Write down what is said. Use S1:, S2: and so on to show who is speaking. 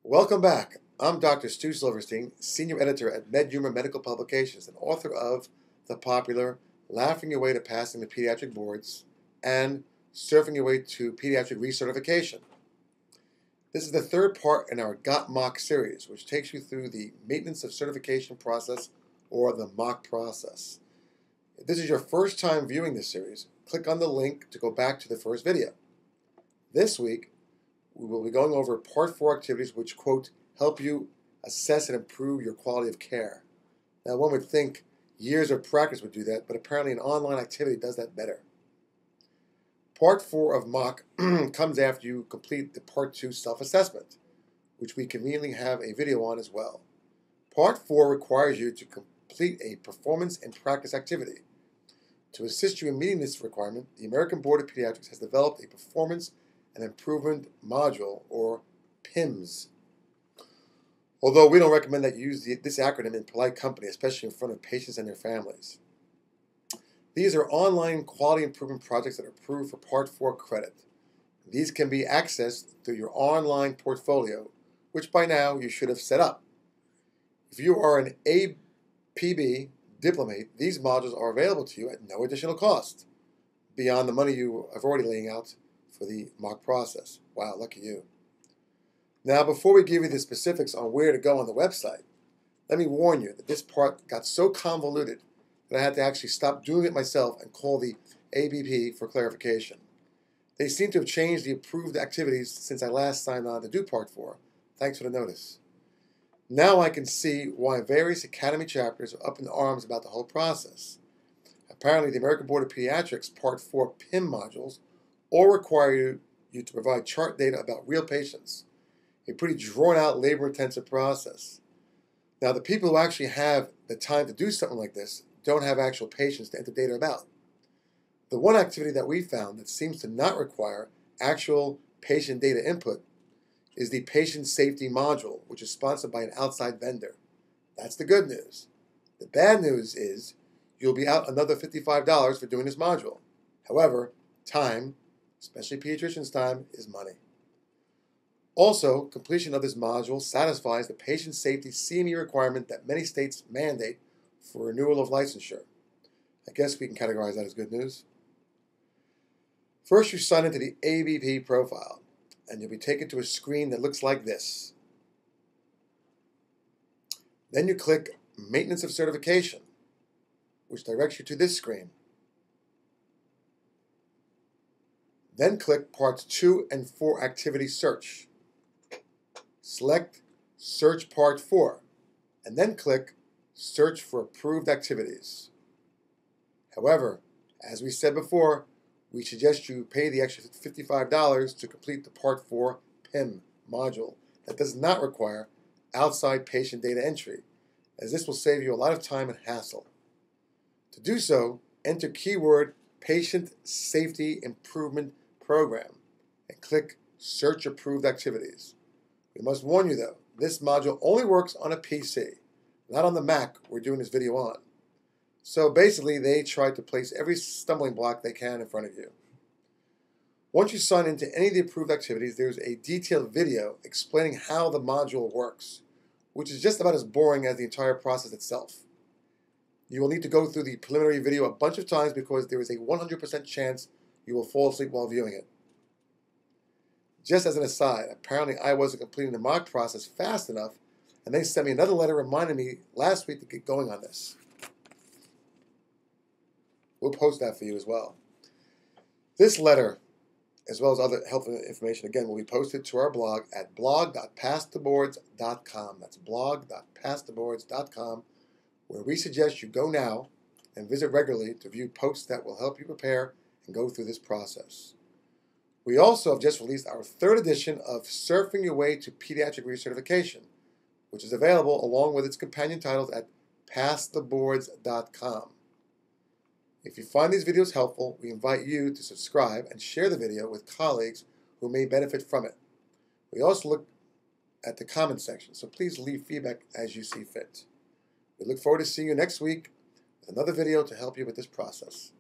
S1: Welcome back. I'm Dr. Stu Silverstein, Senior Editor at MedHumor Medical Publications and author of the popular Laughing Your Way to Passing the Pediatric Boards and Surfing Your Way to Pediatric Recertification. This is the third part in our Got MOC series, which takes you through the Maintenance of Certification process, or the MOC process. If this is your first time viewing this series, click on the link to go back to the first video. This week, we will be going over Part 4 activities which, quote, help you assess and improve your quality of care. Now, one would think years of practice would do that, but apparently an online activity does that better. Part 4 of MOC comes after you complete the Part 2 self-assessment, which we conveniently have a video on as well. Part 4 requires you to complete a performance and practice activity. To assist you in meeting this requirement, the American Board of Pediatrics has developed a performance and improvement module, or PIMS. Although we don't recommend that you use this acronym in polite company, especially in front of patients and their families. These are online quality improvement projects that are approved for Part 4 credit. These can be accessed through your online portfolio, which by now you should have set up. If you are an APB diplomate, these modules are available to you at no additional cost, beyond the money you have already laying out for the MOC process. Wow, lucky you. Now, before we give you the specifics on where to go on the website, let me warn you that this part got so convoluted that I had to actually stop doing it myself and call the ABP for clarification. They seem to have changed the approved activities since I last signed on to do Part 4. Thanks for the notice. Now I can see why various academy chapters are up in arms about the whole process. Apparently, the American Board of Pediatrics Part 4 PIM modules all require you to provide chart data about real patients, a pretty drawn-out, labor-intensive process. Now, the people who actually have the time to do something like this don't have actual patients to enter data about. The one activity that we found that seems to not require actual patient data input is the patient safety module, which is sponsored by an outside vendor. That's the good news. The bad news is you'll be out another $55 for doing this module. However, time, especially pediatricians' time, is money. Also, completion of this module satisfies the patient safety CME requirement that many states mandate for renewal of licensure. I guess we can categorize that as good news. First, you sign into the ABP profile, and you'll be taken to a screen that looks like this. Then you click Maintenance of Certification, which directs you to this screen. Then click Parts 2 and 4 Activity Search. Select Search Part 4, and then click Search for Approved Activities. However, as we said before, we suggest you pay the extra $55 to complete the Part 4 PIM module that does not require outside patient data entry, as this will save you a lot of time and hassle. To do so, enter keyword Patient Safety Improvement Program and click Search Approved Activities. We must warn you though, this module only works on a PC, not on the Mac we're doing this video on. So basically, they try to place every stumbling block they can in front of you. Once you sign into any of the approved activities, there's a detailed video explaining how the module works, which is just about as boring as the entire process itself. You will need to go through the preliminary video a bunch of times because there is a 100% chance you will fall asleep while viewing it. Just as an aside, apparently I wasn't completing the MOC process fast enough, and they sent me another letter reminding me last week to get going on this. We'll post that for you as well. This letter, as well as other helpful information, again, will be posted to our blog at blog.passtheboards.com. That's blog.passtheboards.com, where we suggest you go now and visit regularly to view posts that will help you prepare and go through this process. We also have just released our third edition of Surfing Your Way to Pediatric Recertification, which is available along with its companion titles at passtheboards.com. If you find these videos helpful, we invite you to subscribe and share the video with colleagues who may benefit from it. We also look at the comment section, so please leave feedback as you see fit. We look forward to seeing you next week with another video to help you with this process.